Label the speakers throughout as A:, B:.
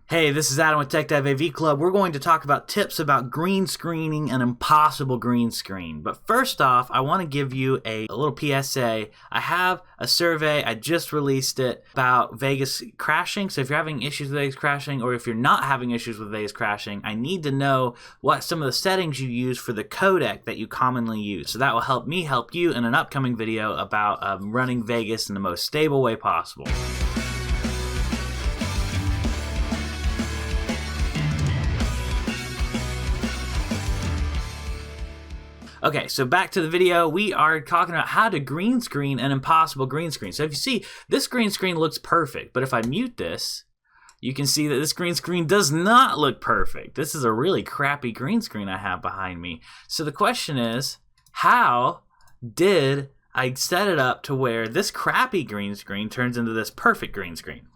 A: Hey, this is Adam with Tech Dive AV Club. We're going to talk about tips about green screening an impossible green screen. But first off, I want to give you a little PSA. I have a survey, I just released it, about Vegas crashing. So if you're having issues with Vegas crashing, or if you're not having issues with Vegas crashing, I need to know what some of the settings you use for the codec that you commonly use. So that will help me help you in an upcoming video about running Vegas in the most stable way possible. Okay, so back to the video. We are talking about how to green screen an impossible green screen. So if you see, this green screen looks perfect, but if I mute this, you can see that this green screen does not look perfect. This is a really crappy green screen I have behind me. So the question is, how did I set it up to where this crappy green screen turns into this perfect green screen?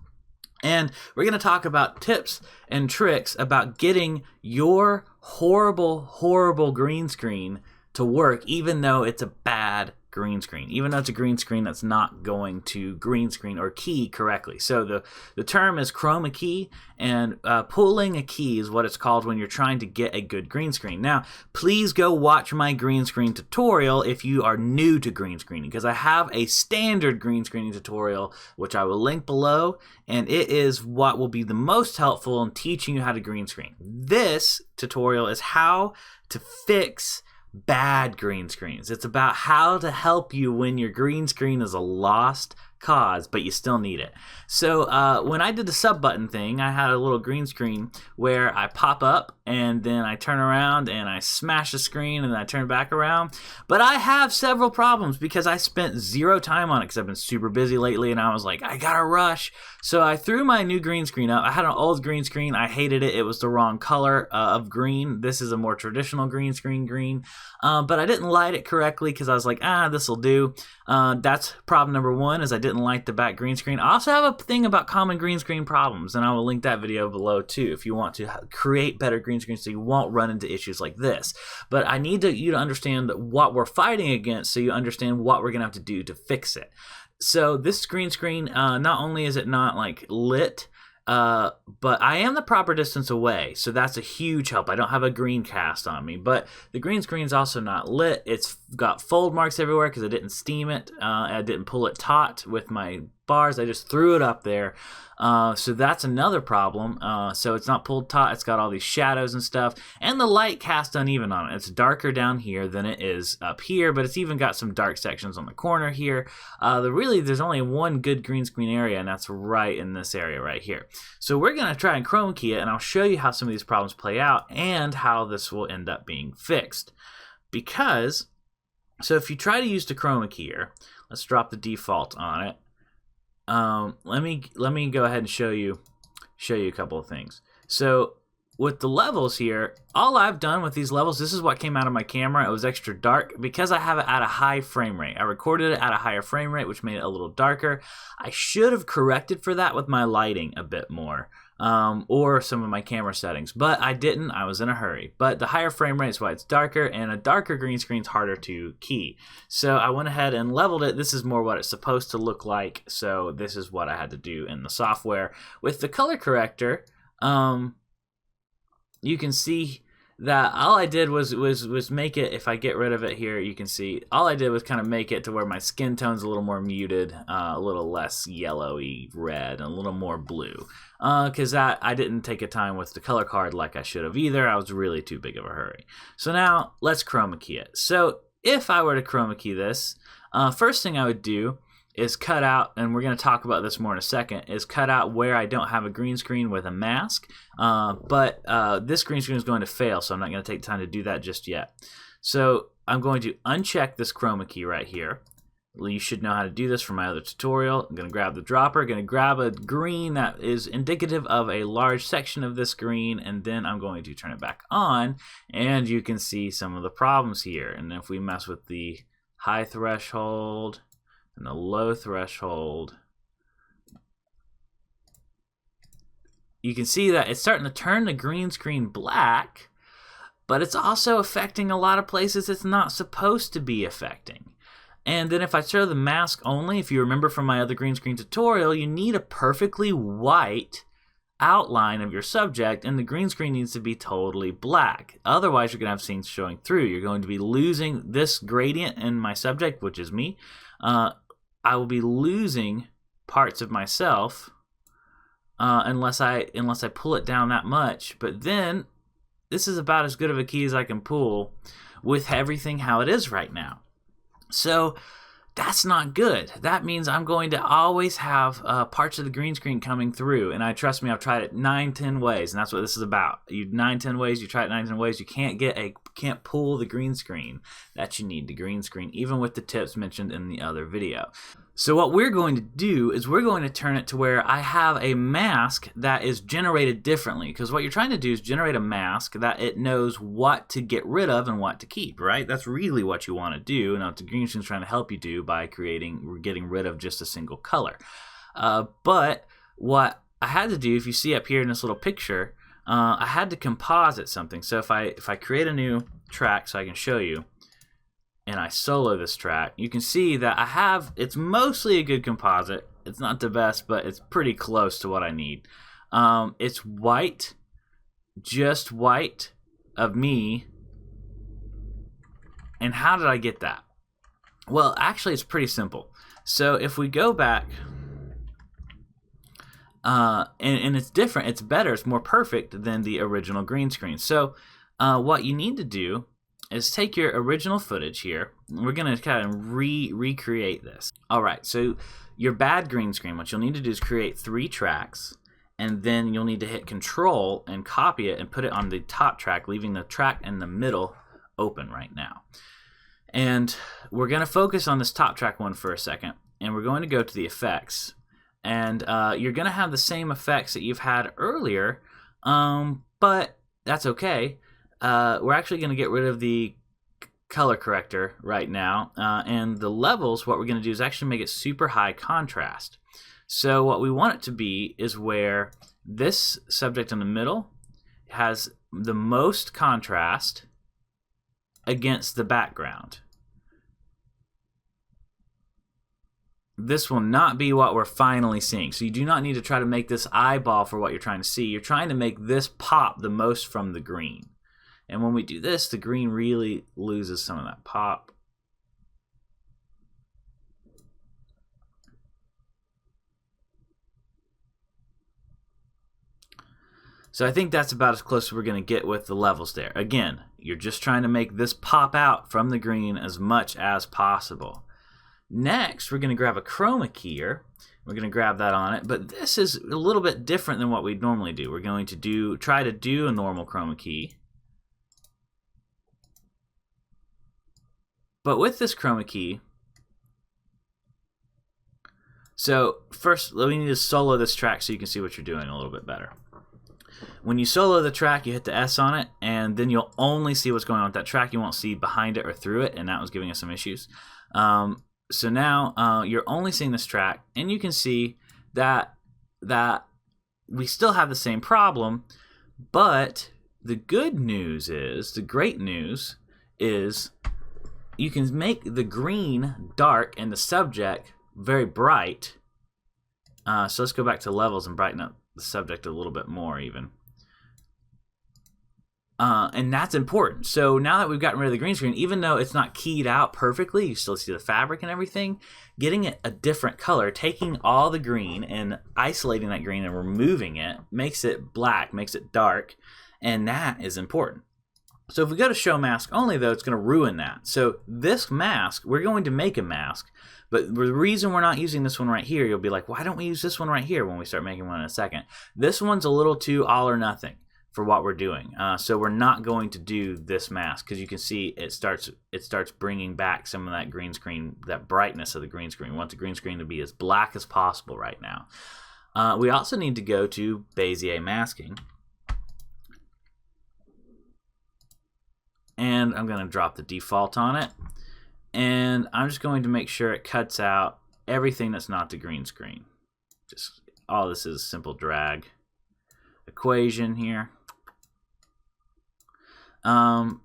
A: And we're going to talk about tips and tricks about getting your horrible green screen to work, even though it's a bad green screen, even though it's a green screen that's not going to green screen or key correctly. So the term is Chroma Key, and pulling a key is what it's called when you're trying to get a good green screen. Now, please go watch my green screen tutorial if you are new to green screening, because I have a standard green screening tutorial, which I will link below, and it is what will be the most helpful in teaching you how to green screen. This tutorial is how to fix bad green screens. It's about how to help you when your green screen is a lost cause, but you still need it. So when I did the sub button thing, I had a little green screen where I pop up and then I turn around and I smash the screen and then I turn back around. But I have several problems because I spent zero time on it because I've been super busy lately, and I was like, I gotta rush. So I threw my new green screen up. I had an old green screen. I hated it. It was the wrong color of green. This is a more traditional green screen green. But I didn't light it correctly because I was like, this'll do. That's problem number one, is I didn't light the back green screen. I also have a thing about common green screen problems, and I will link that video below too if you want to create better green screens so you won't run into issues like this. But I need you to understand what we're fighting against so you understand what we're going to have to do to fix it. So this green screen, not only is it not like lit, but I am the proper distance away, so that's a huge help. I don't have a green cast on me, but the green screen's also not lit. It's got fold marks everywhere because I didn't steam it. I didn't pull it taut with my bars. I just threw it up there. So that's another problem. So it's not pulled taut. It's got all these shadows and stuff, and the light cast uneven on it. It's darker down here than it is up here, but it's even got some dark sections on the corner here. There's only one good green screen area, and that's right in this area right here. So we're going to try and Chroma Key it, and I'll show you how some of these problems play out and how this will end up being fixed. So if you try to use the Chroma Keyer, let's drop the default on it. Let me go ahead and show you a couple of things. So with the levels here, all I've done with these levels, this is what came out of my camera. It was extra dark because I have it at a high frame rate. I recorded it at a higher frame rate, which made it a little darker. I should have corrected for that with my lighting a bit more, or some of my camera settings, but I didn't. I was in a hurry. But the higher frame rate is why it's darker, and a darker green screen is harder to key. So I went ahead and leveled it. This is more what it's supposed to look like, so this is what I had to do in the software. With the color corrector, you can see that all I did was make it, if I get rid of it here, you can see, all I did was kind of make it to where my skin tone's a little more muted, a little less yellowy red, and a little more blue. Because I didn't take a time with the color card like I should have either. I was really too big of a hurry. So now, let's Chroma Key it. So if I were to Chroma Key this, first thing I would do is cut out, and we're going to talk about this more in a second, is cut out where I don't have a green screen with a mask. But this green screen is going to fail, so I'm not going to take time to do that just yet. So I'm going to uncheck this Chroma Key right here. You should know how to do this from my other tutorial. I'm going to grab the dropper, going to grab a green that is indicative of a large section of this green, and then I'm going to turn it back on, and you can see some of the problems here. And if we mess with the high threshold and the low threshold, you can see that it's starting to turn the green screen black, but it's also affecting a lot of places it's not supposed to be affecting. And then if I show the mask only, if you remember from my other green screen tutorial, you need a perfectly white outline of your subject, and the green screen needs to be totally black. Otherwise, you're going to have things showing through. You're going to be losing this gradient in my subject, which is me. I will be losing parts of myself unless I pull it down that much. But then this is about as good of a key as I can pull with everything how it is right now. So that's not good. That means I'm going to always have parts of the green screen coming through. And trust me, I've tried it 9-10 ways, and that's what this is about. 9-10 ways, you try it 9-10 ways, you can't pull the green screen that you need to green screen, even with the tips mentioned in the other video. So what we're going to do is we're going to turn it to where I have a mask that is generated differently, because what you're trying to do is generate a mask that it knows what to get rid of and what to keep, right? That's really what you want to do, and what the green screen is trying to help you do by getting rid of just a single color. But what I had to do, if you see up here in this little picture, I had to composite something. So if I create a new track so I can show you, and I solo this track, you can see that it's mostly a good composite. It's not the best, but it's pretty close to what I need. It's white, just white of me. And how did I get that? Well, actually, it's pretty simple. So if we go back, and it's different, it's better, it's more perfect than the original green screen. So what you need to do is take your original footage here. We're going to kind of recreate this. All right, so your bad green screen, what you'll need to do is create 3 tracks, and then you'll need to hit Control and copy it and put it on the top track, leaving the track in the middle open right now. And we're going to focus on this top track one for a second, and we're going to go to the effects. And you're going to have the same effects that you've had earlier, but that's okay. We're actually going to get rid of the color corrector right now, and the levels, what we're going to do is actually make it super high contrast. So what we want it to be is where this subject in the middle has the most contrast against the background. This will not be what we're finally seeing. So you do not need to try to make this eyeball for what you're trying to see. You're trying to make this pop the most from the green. And when we do this, the green really loses some of that pop. So I think that's about as close as we're going to get with the levels there. Again, you're just trying to make this pop out from the green as much as possible. Next, we're going to grab a Chroma Key here. We're going to grab that on it, but this is a little bit different than what we normally do. We're going to try to do a normal Chroma Key. But with this Chroma Key, so first we need to solo this track so you can see what you're doing a little bit better. When you solo the track, you hit the S on it, and then you'll only see what's going on with that track. You won't see behind it or through it, and that was giving us some issues. So now you're only seeing this track, and you can see that we still have the same problem, but the good news is, the great news is, you can make the green dark and the subject very bright. So let's go back to levels and brighten up the subject a little bit more even. And that's important. So now that we've gotten rid of the green screen, even though it's not keyed out perfectly, you still see the fabric and everything, getting it a different color, taking all the green and isolating that green and removing it, makes it black, makes it dark, and that is important. So if we go to show mask only, though, it's going to ruin that. So this mask, we're going to make a mask, but the reason we're not using this one right here, you'll be like, why don't we use this one right here when we start making one in a second? This one's a little too all or nothing for what we're doing. So we're not going to do this mask, because you can see it starts bringing back some of that green screen, that brightness of the green screen. We want the green screen to be as black as possible right now. We also need to go to Bezier masking. And I'm going to drop the default on it. And I'm just going to make sure it cuts out everything that's not the green screen. Just all this is simple drag equation here. There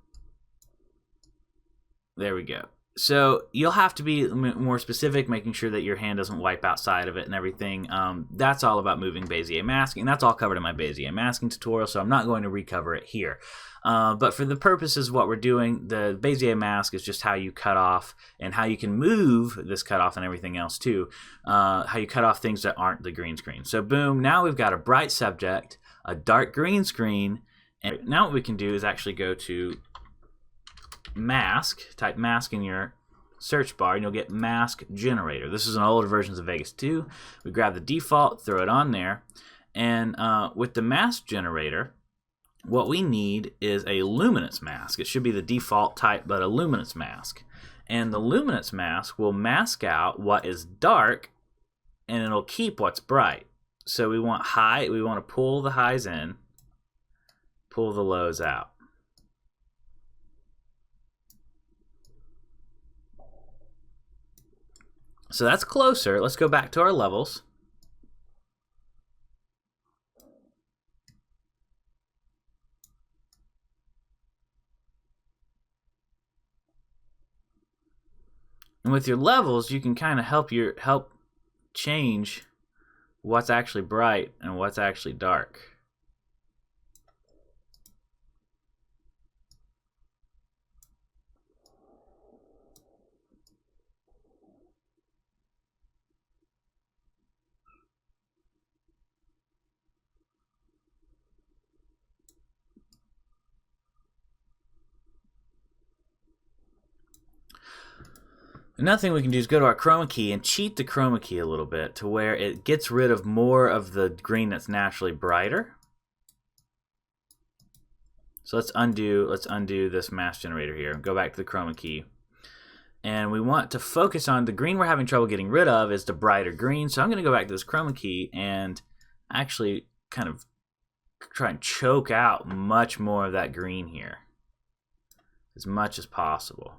A: we go. So you'll have to be more specific, making sure that your hand doesn't wipe outside of it and everything. That's all about moving Bezier masking. That's all covered in my Bezier masking tutorial, so I'm not going to recover it here. But for the purposes of what we're doing, the Bezier mask is just how you cut off and how you can move this cutoff and everything else too. How you cut off things that aren't the green screen. So boom, now we've got a bright subject, a dark green screen, and now what we can do is actually go to mask, type mask in your search bar, and you'll get mask generator. This is an older version of Vegas 2. We grab the default, throw it on there, and with the mask generator, what we need is a luminance mask. It should be the default type, but a luminance mask. And the luminance mask will mask out what is dark, and it'll keep what's bright. So we want high, we want to pull the highs in, pull the lows out. So that's closer. Let's go back to our levels. And with your levels, you can kind of help change what's actually bright and what's actually dark. Another thing we can do is go to our Chroma Key and cheat the Chroma Key a little bit to where it gets rid of more of the green that's naturally brighter. So let's undo this mask generator here and go back to the Chroma Key. And we want to focus on the green we're having trouble getting rid of is the brighter green. So I'm going to go back to this Chroma Key and actually kind of try and choke out much more of that green here, as much as possible,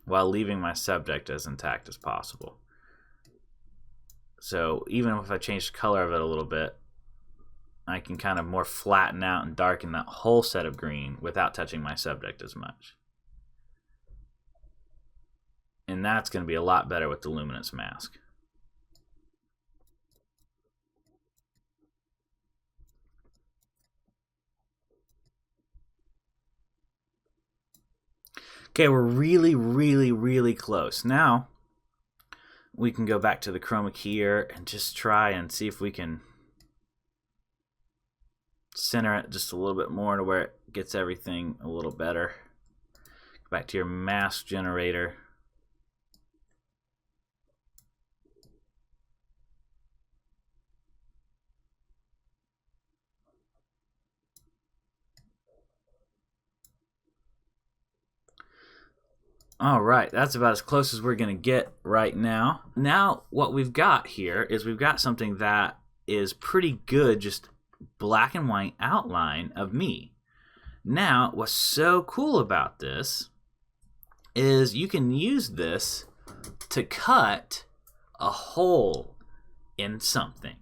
A: while leaving my subject as intact as possible. So even if I change the color of it a little bit, I can kind of more flatten out and darken that whole set of green without touching my subject as much. And that's going to be a lot better with the Luminance Mask. Okay, we're really close. Now we can go back to the Chroma Key here and just try and see if we can center it just a little bit more to where it gets everything a little better. Go back to your mask generator. All right, that's about as close as we're going to get right now. Now, what we've got here is we've got something that is pretty good, just black and white outline of me. Now, what's so cool about this is you can use this to cut a hole in something.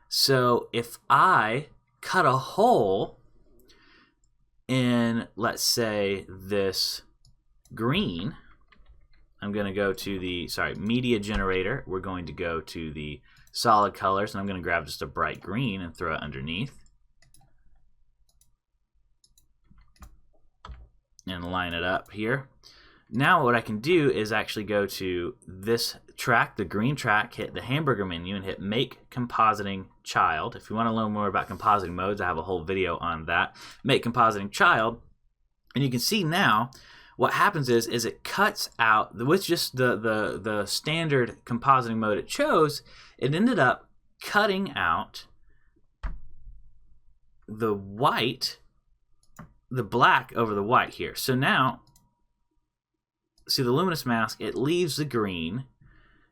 A: So if I cut a hole in, let's say, this green, I'm going to go to the media generator. We're going to go to the solid colors, and I'm going to grab just a bright green and throw it underneath and line it up here. Now what I can do is actually go to this track, the green track, hit the hamburger menu and hit Make Compositing Child. If you want to learn more about compositing modes, I have a whole video on that. Make Compositing Child, and you can see now what happens is it cuts out, with just the standard compositing mode it chose, it ended up cutting out the white, the black over the white here. So now, see the Luminance Mask, it leaves the green.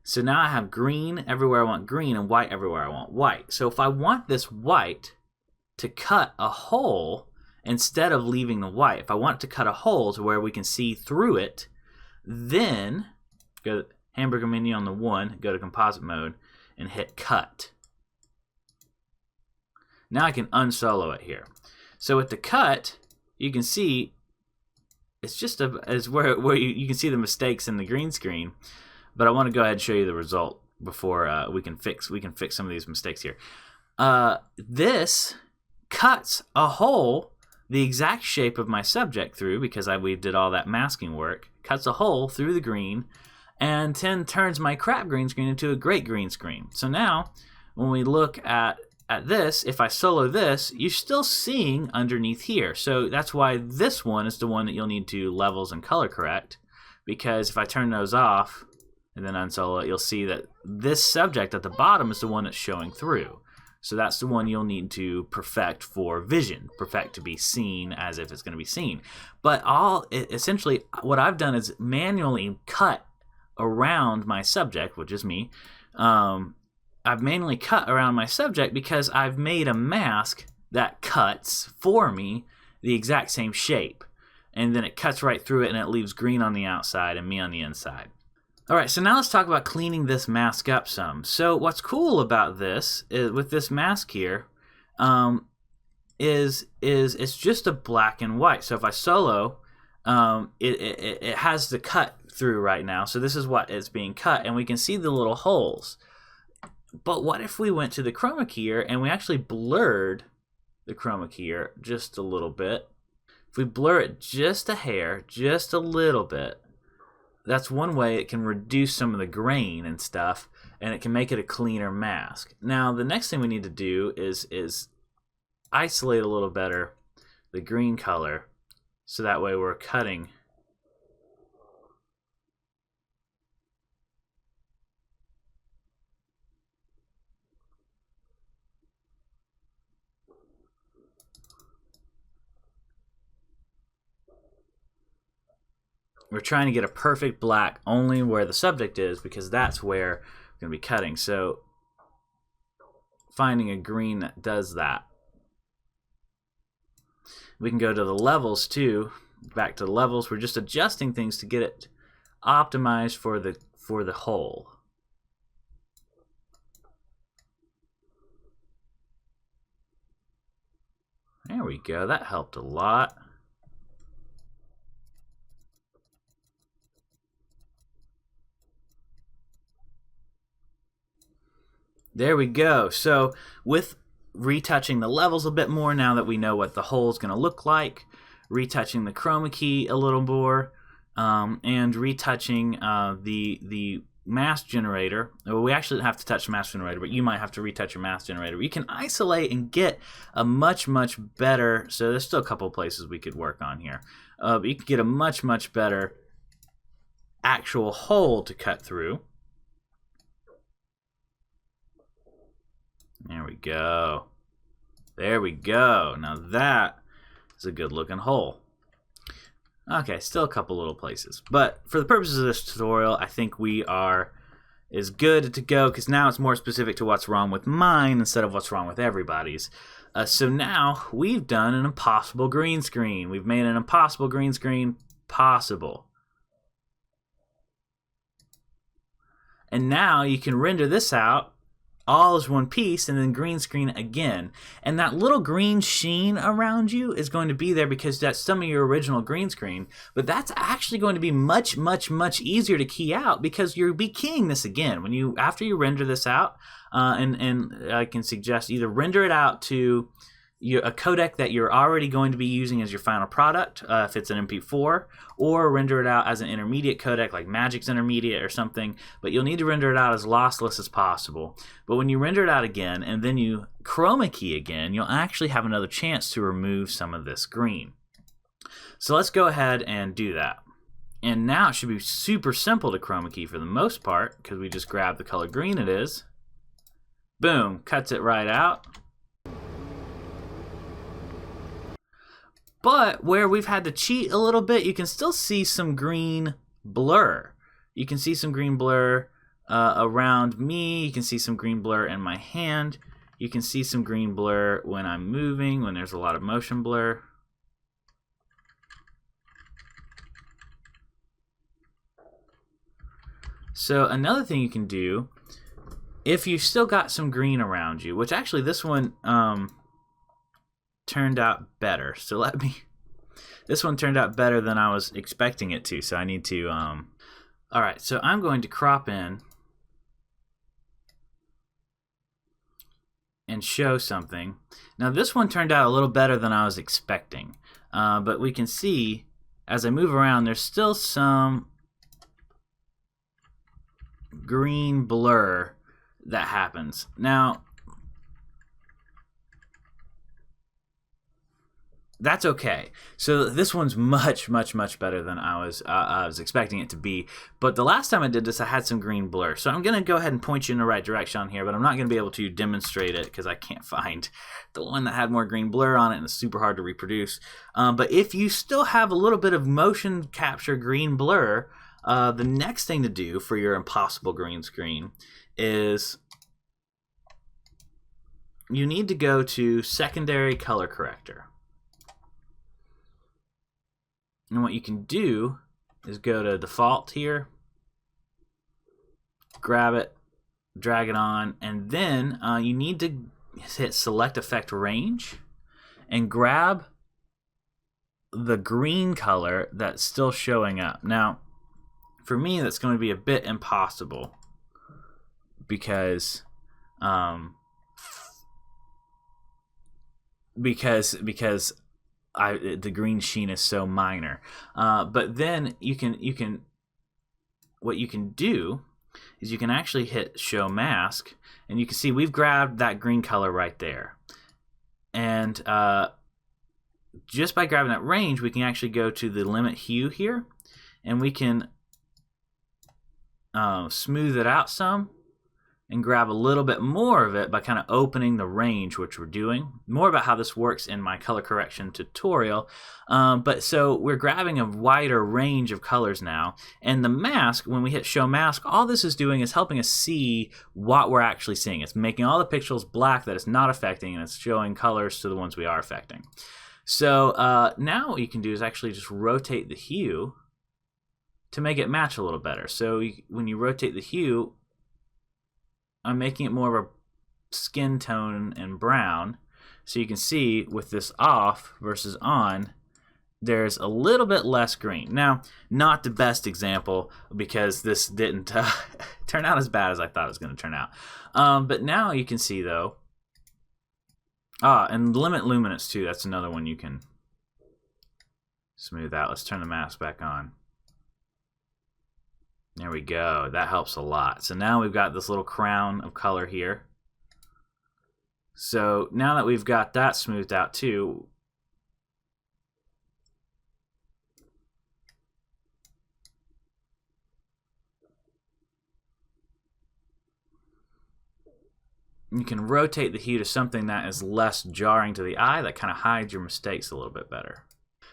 A: So now I have green everywhere I want green and white everywhere I want white. So if I want this white to cut a hole, instead of leaving the white, if I want it to cut a hole to where we can see through it, then go to hamburger menu on the 1, go to composite mode, and hit cut. Now I can unsolo it here. So with the cut, you can see is where you can see the mistakes in the green screen. But I want to go ahead and show you the result before we can fix some of these mistakes here. This cuts a hole the exact shape of my subject through, because we did all that masking work. Cuts a hole through the green, and then turns my crap green screen into a great green screen. So now, when we look at this, if I solo this, you're still seeing underneath here. So that's why this one is the one that you'll need to levels and color correct, because if I turn those off and then unsolo it, you'll see that this subject at the bottom is the one that's showing through. So that's the one you'll need to perfect for vision, perfect to be seen as if it's going to be seen. But essentially what I've done is manually cut around my subject, which is me. I've manually cut around my subject because I've made a mask that cuts for me the exact same shape. And then it cuts right through it, and it leaves green on the outside and me on the inside. Alright, so now let's talk about cleaning this mask up some. So what's cool about this, with this mask here, is it's just a black and white. So if I solo, it has the cut through right now. So this is what is being cut, and we can see the little holes. But what if we went to the Chroma Key and we actually blurred the Chroma Key just a little bit? If we blur it just a hair, just a little bit, that's one way it can reduce some of the grain and stuff, and it can make it a cleaner mask. Now, the next thing we need to do is isolate a little better the green color, so that way we're cutting. We're trying to get a perfect black only where the subject is, because that's where we're going to be cutting. So finding a green that does that. We can go to the levels too. Back to the levels. We're just adjusting things to get it optimized for the whole. There we go. That helped a lot. There we go. So with retouching the levels a bit more, now that we know what the hole is going to look like, retouching the Chroma Key a little more, and retouching the mask generator. Well, we actually don't have to touch the mask generator, but you might have to retouch your mask generator. You can isolate and get a much better, so there's still a couple places we could work on here, but you can get a much better actual hole to cut through. There we go. There we go. Now that is a good looking hole. Okay, still a couple little places. But for the purposes of this tutorial, I think we are as good to go, because now it's more specific to what's wrong with mine instead of what's wrong with everybody's. So now we've done an impossible green screen. We've made an impossible green screen possible. And now you can render this out all as one piece, and then green screen again. And that little green sheen around you is going to be there because that's some of your original green screen, but that's actually going to be much easier to key out, because you'll be keying this again. After you render this out, and I can suggest either render it out to a codec that you're already going to be using as your final product, if it's an MP4, or render it out as an intermediate codec like Magic's Intermediate or something, but you'll need to render it out as lossless as possible. But when you render it out again and then you Chroma Key again, you'll actually have another chance to remove some of this green. So let's go ahead and do that. And now it should be super simple to Chroma Key for the most part, because we just grab the color green it is. Boom, cuts it right out. But where we've had to cheat a little bit, you can still see some green blur. You can see some green blur around me. You can see some green blur in my hand. You can see some green blur when I'm moving, when there's a lot of motion blur. So another thing you can do, if you've still got some green around you, which actually this one turned out better. So let me this one turned out better than I was expecting it to, so I need to alright, so I'm going to crop in and show something. Now this one turned out a little better than I was expecting, but we can see as I move around there's still some green blur that happens. Now that's okay. So this one's much better than I was expecting it to be. But the last time I did this, I had some green blur. So I'm gonna go ahead and point you in the right direction on here, but I'm not gonna be able to demonstrate it because I can't find the one that had more green blur on it, and it's super hard to reproduce. But if you still have a little bit of motion capture green blur, the next thing to do for your impossible green screen is you need to go to secondary color corrector. And what you can do is go to default here, grab it, drag it on, and then you need to hit select effect range and grab the green color that's still showing up. Now, for me, that's going to be a bit impossible because the green sheen is so minor. But then what you can do is you can actually hit show mask, and you can see we've grabbed that green color right there. And just by grabbing that range, we can actually go to the limit hue here, and we can smooth it out some and grab a little bit more of it by kind of opening the range, which we're doing. More about how this works in my color correction tutorial. But so we're grabbing a wider range of colors now. And the mask, when we hit show mask, all this is doing is helping us see what we're actually seeing. It's making all the pixels black that it's not affecting, and it's showing colors to the ones we are affecting. So now what you can do is actually just rotate the hue to make it match a little better. So when you rotate the hue, I'm making it more of a skin tone and brown, so you can see with this off versus on, there's a little bit less green. Now, not the best example because this didn't turn out as bad as I thought it was going to turn out. But now you can see though, and limit luminance too, that's another one you can smooth out. Let's turn the mask back on. There we go. That helps a lot. So now we've got this little crown of color here. So now that we've got that smoothed out too, you can rotate the hue to something that is less jarring to the eye, that kind of hides your mistakes a little bit better.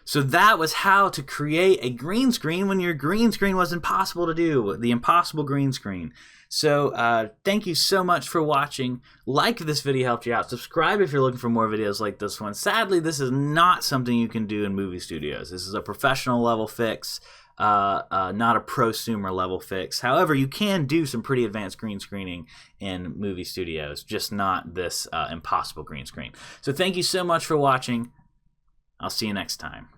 A: So that was how to create a green screen when your green screen was impossible to do, the impossible green screen. So thank you so much for watching. Like if this video helped you out. Subscribe if you're looking for more videos like this one. Sadly, this is not something you can do in movie studios. This is a professional level fix, not a prosumer level fix. However, you can do some pretty advanced green screening in movie studios, just not this impossible green screen. So thank you so much for watching. I'll see you next time.